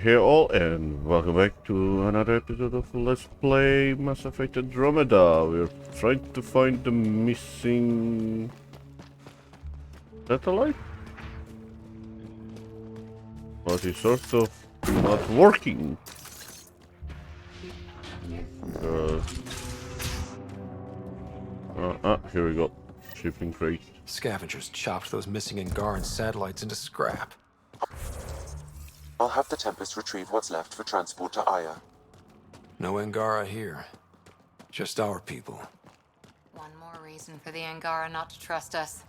Hey all, and welcome back to another episode of Let's Play Mass Effect Andromeda. We're trying to find the missing satellite, but it's sort of not working. Here we go. Shipping crate. Scavengers chopped those missing Angaran satellites into scrap. I'll have the Tempest retrieve what's left for transport to Aya. No Angara here. Just our people. One more reason for the Angara not to trust us.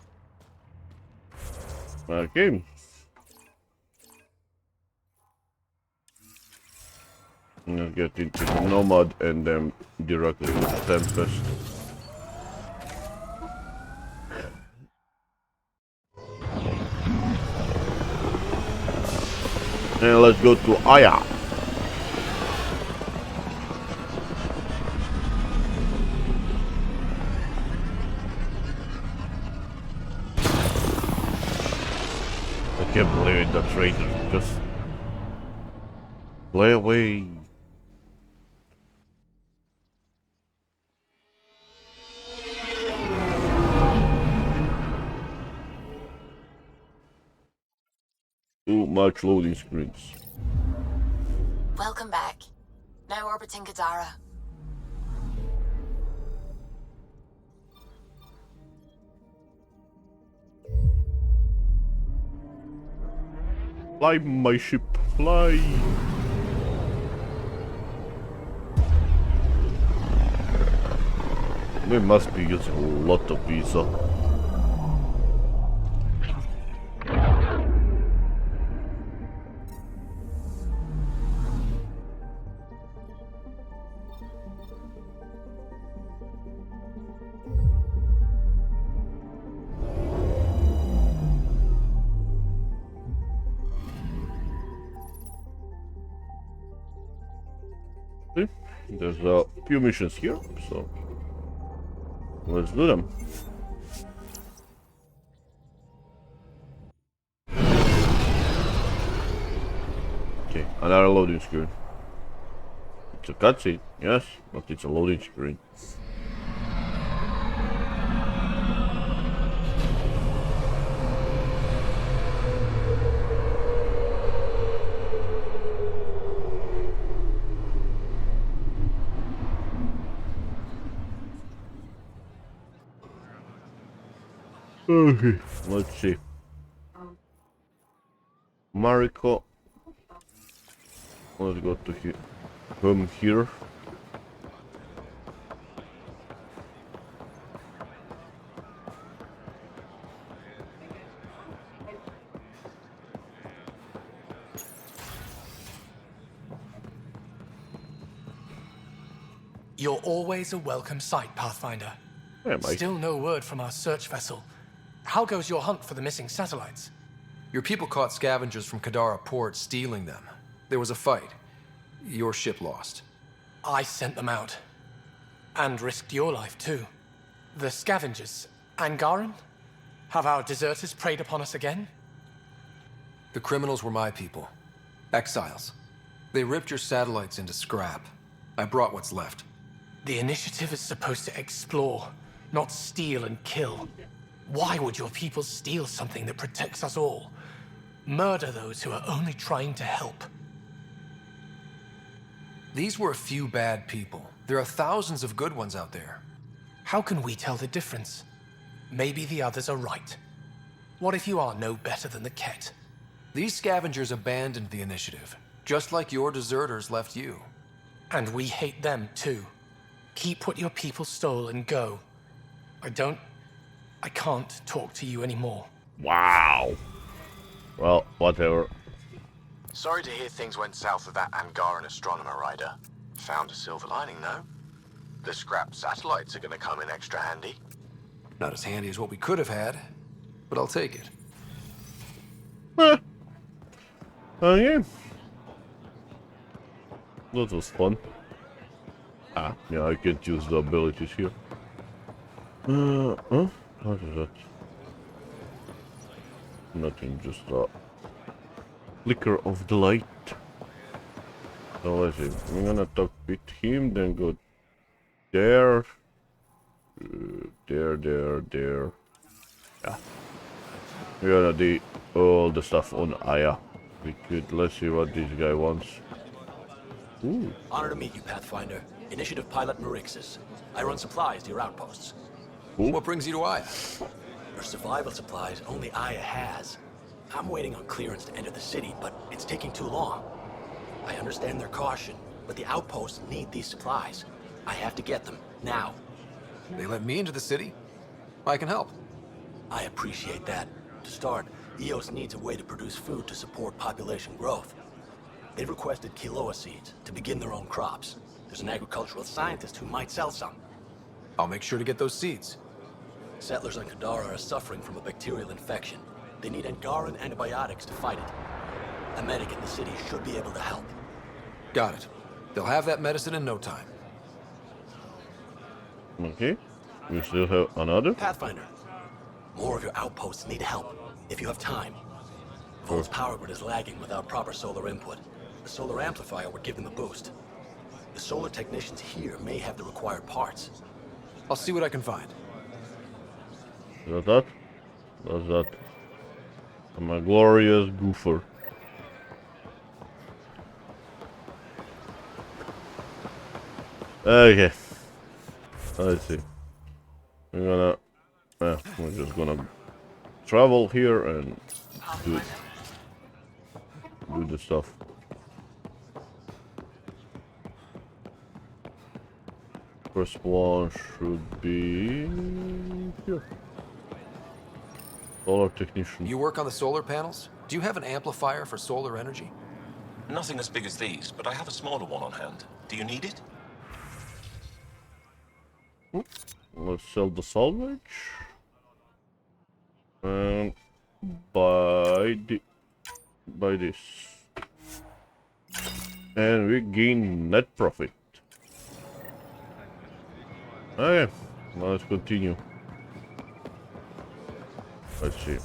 Okay. I'll get into the Nomad and then directly to the Tempest. And let's go to Aya. I can't believe it, that traitor just play away. Too much loading screens. Welcome back. Now orbiting Kadara. Fly, my ship, fly! We must be using a lot of pizza. There's a few missions here, so let's do them. Okay, another loading screen. It's a cutscene, yes, but it's a loading screen. Okay, let's see. Mariko. Let's go to home here. You're always a welcome sight, Pathfinder. Yeah, Mike. Still no word from our search vessel. How goes your hunt for the missing satellites? Your people caught scavengers from Kadara port stealing them. There was a fight. Your ship lost. I sent them out. And risked your life, too. The scavengers, Angaran? Have our deserters preyed upon us again? The criminals were my people. Exiles. They ripped your satellites into scrap. I brought what's left. The initiative is supposed to explore, not steal and kill. Why would your people steal something that protects us all? Murder those who are only trying to help. These were a few bad people. There are thousands of good ones out there. How can we tell the difference? Maybe the others are right. What if you are no better than the Ket? These scavengers abandoned the initiative, just like your deserters left you. And we hate them too. Keep what your people stole and go. I can't talk to you anymore. Wow. Well, whatever. Sorry to hear things went south with that Angaran astronomer rider. Found a silver lining, though. The scrap satellites are gonna come in extra handy. Not as handy as what we could have had, but I'll take it. Yeah. That was fun. Yeah, I can't use the abilities here. What is that? Nothing, just a flicker of the light. So let's see. I'm gonna talk with him, then go there. There. Yeah. We gotta do all the stuff on Aya. Let's see what this guy wants. Ooh. Honor to meet you, Pathfinder. Initiative Pilot Marixus. I run supplies to your outposts. What brings you to Aya? For survival supplies, only Aya has. I'm waiting on clearance to enter the city, but it's taking too long. I understand their caution, but the outposts need these supplies. I have to get them, now. They let me into the city? I can help. I appreciate that. To start, EOS needs a way to produce food to support population growth. They've requested Kiloa seeds to begin their own crops. There's an agricultural scientist who might sell some. I'll make sure to get those seeds. Settlers on Kadara are suffering from a bacterial infection. They need Angaran antibiotics to fight it. A medic in the city should be able to help. Got it. They'll have that medicine in no time. Okay. We still have another? Pathfinder, more of your outposts need help, if you have time. Vol's power grid is lagging without proper solar input. The solar amplifier would give them a boost. The solar technicians here may have the required parts. I'll see what I can find. Is that? That's that. I'm a glorious goofer. Okay. Let's see. We're just gonna travel here and do the stuff. First one should be here. Solar technician. You work on the solar panels? Do you have an amplifier for solar energy? Nothing as big as these, but I have a smaller one on hand. Do you need it? Let's sell the salvage and buy this, and we gain net profit. Okay, let's continue. Let's see.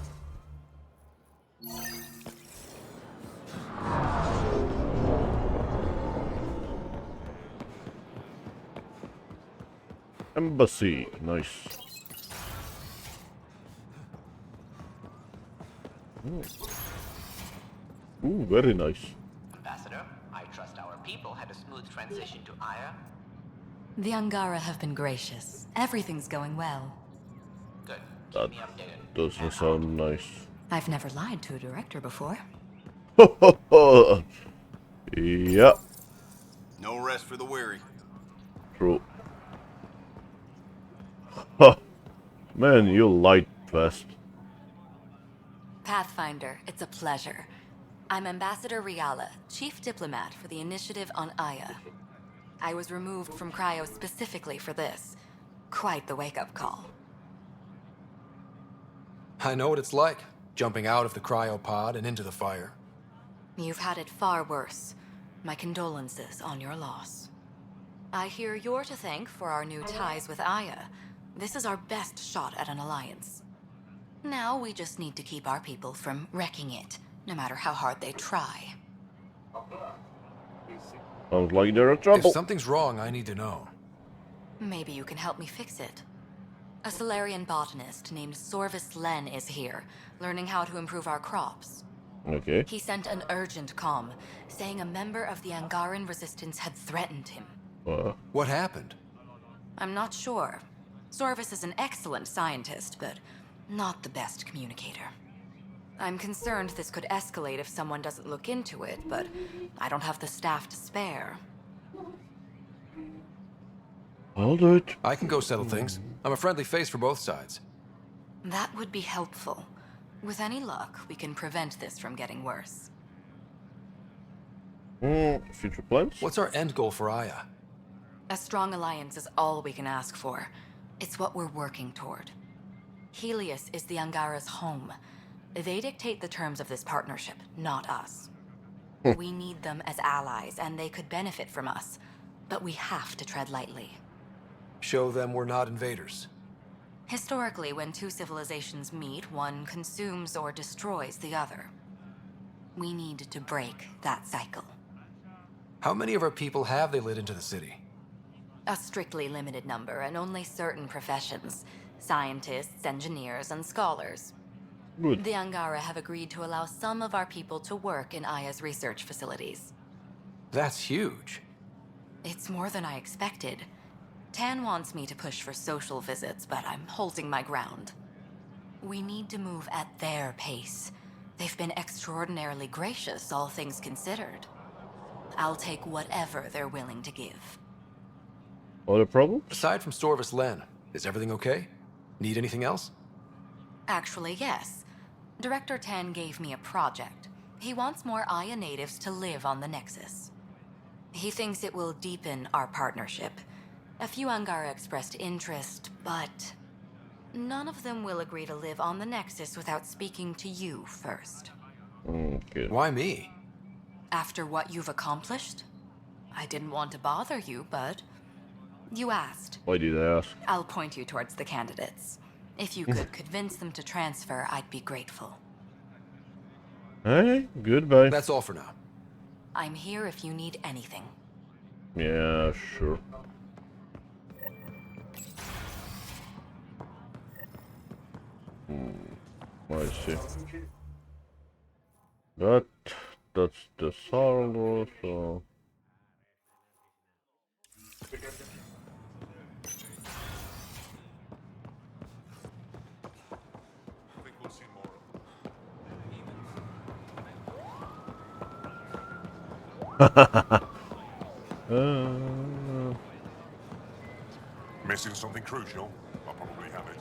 Embassy, nice. Ooh, very nice. Ambassador, I trust our people had a smooth transition to Aya. The Angara have been gracious. Everything's going well. Good. That Keep me updated. doesn't sound nice. I've never lied to a director before. Yeah, No rest for the weary. true. Huh. Man, you lied fast. Pathfinder, it's a pleasure. I'm Ambassador Riala, Chief Diplomat for the Initiative on Aya. I was removed from Cryo specifically for this. Quite the wake-up call. I know what it's like, jumping out of the cryopod and into the fire. You've had it far worse. My condolences on your loss. I hear you're to thank for our new ties with Aya. This is our best shot at an alliance. Now we just need to keep our people from wrecking it, no matter how hard they try. Sounds like they're in If trouble. something's wrong, I need to know. Maybe you can help me fix it. A Solarian botanist named Sorvis Len is here, learning how to improve our crops. Okay. He sent an urgent comm, saying a member of the Angaran resistance had threatened him. What happened? I'm not sure. Sorvis is an excellent scientist, but not the best communicator. I'm concerned this could escalate if someone doesn't look into it, but I don't have the staff to spare. I'll do it. I can go settle things. I'm a friendly face for both sides. That would be helpful. With any luck, we can prevent this from getting worse. Future plans? What's our end goal for Aya? A strong alliance is all we can ask for. It's what we're working toward. Helios is the Angara's home. They dictate the terms of this partnership, not us. We need them as allies, and they could benefit from us. But we have to tread lightly. Show them we're not invaders. Historically, when two civilizations meet, one consumes or destroys the other. We need to break that cycle. How many of our people have they let into the city? A strictly limited number, and only certain professions. Scientists, engineers, and scholars. Good. The Angara have agreed to allow some of our people to work in Aya's research facilities. That's huge. It's more than I expected. Tan wants me to push for social visits, but I'm holding my ground. We need to move at their pace. They've been extraordinarily gracious, all things considered. I'll take whatever they're willing to give. Other problems? Aside from Storvis Len, is everything okay? Need anything else? Actually, yes. Director Tan gave me a project. He wants more Aya natives to live on the Nexus. He thinks it will deepen our partnership. A few Angara expressed interest, but none of them will agree to live on the Nexus without speaking to you first. Okay. Why me? After what you've accomplished? I didn't want to bother you, but you asked. Why did I ask? I'll point you towards the candidates. If you could convince them to transfer, I'd be grateful. Hey, goodbye. That's all for now. I'm here if you need anything. Yeah, sure. I see. That's the Sarlo, so... Missing something crucial? I'll probably have it.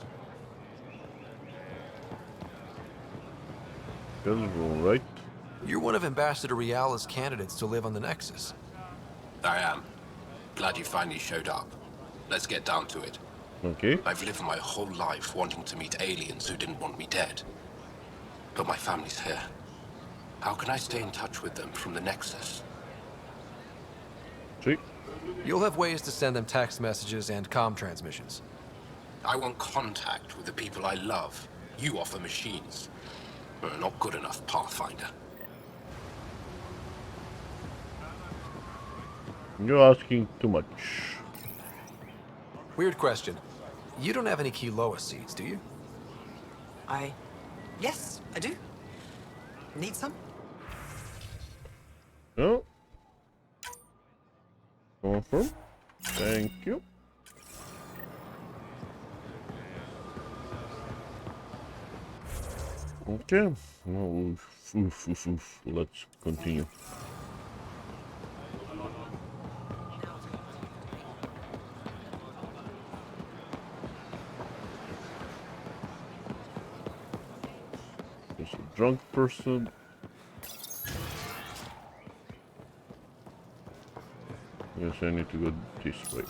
That's all right. You're one of Ambassador Reala's candidates to live on the Nexus. I am. Glad you finally showed up. Let's get down to it. Okay. I've lived my whole life wanting to meet aliens who didn't want me dead. But my family's here. How can I stay in touch with them from the Nexus? See? You'll have ways to send them text messages and comm transmissions. I want contact with the people I love. You offer machines. Not good enough, Pathfinder. You're asking too much. Weird question. You don't have any Kiloa seeds, do you? Yes, I do. Need some? No. Confirm. Thank you. Okay. Well, let's continue. There's a drunk person. Guess I need to go this way.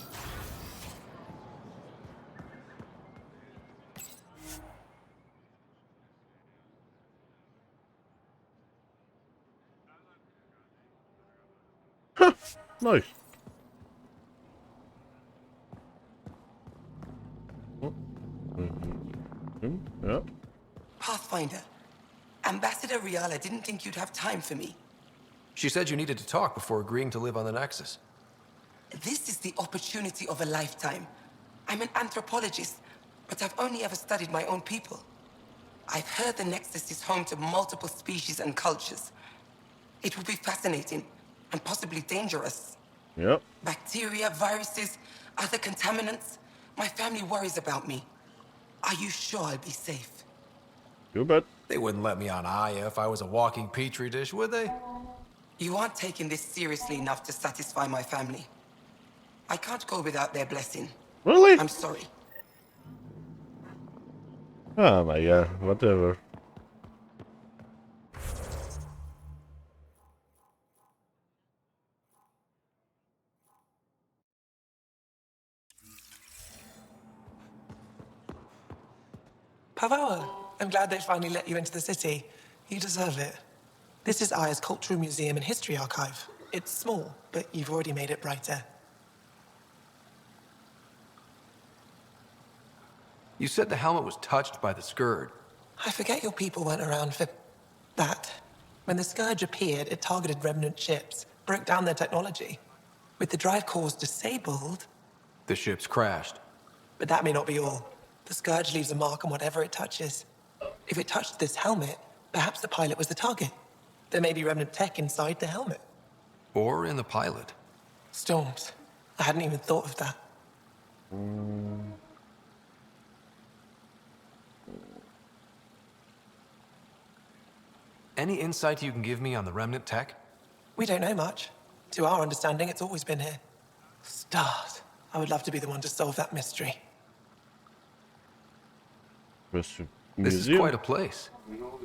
Huh, nice. Oh. Yeah. Pathfinder, Ambassador Reala didn't think you'd have time for me. She said you needed to talk before agreeing to live on the Nexus. This is the opportunity of a lifetime. I'm an anthropologist, but I've only ever studied my own people. I've heard the Nexus is home to multiple species and cultures. It will be fascinating and possibly dangerous. Yep. Bacteria, viruses, other contaminants. My family worries about me. Are you sure I'll be safe? You bet. They wouldn't let me on Aya if I was a walking petri dish, would they? You aren't taking this seriously enough to satisfy my family. I can't go without their blessing. Really? I'm sorry. Oh my god, whatever. Pavawa, I'm glad they finally let you into the city. You deserve it. This is Aya's Cultural Museum and History Archive. It's small, but you've already made it brighter. You said the helmet was touched by the Scourge. I forget your people weren't around for that. When the Scourge appeared, it targeted remnant ships, broke down their technology. With the drive cores disabled... The ship's crashed. But that may not be all. The Scourge leaves a mark on whatever it touches. If it touched this helmet, perhaps the pilot was the target. There may be remnant tech inside the helmet. Or in the pilot. Storms. I hadn't even thought of that. Any insight you can give me on the remnant tech? We don't know much. To our understanding, it's always been here. Stars. I would love to be the one to solve that mystery. This is quite a place.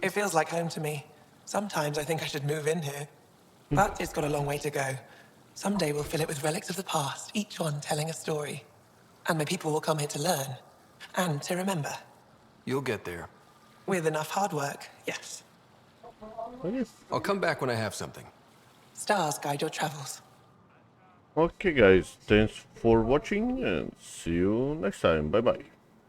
It feels like home to me. Sometimes I think I should move in here. But it's got a long way to go. Someday we'll fill it with relics of the past, each one telling a story. And my people will come here to learn. And to remember. You'll get there. With enough hard work, yes. I'll come back when I have something. Stars guide your travels. Okay guys, thanks for watching and see you next time. Bye bye.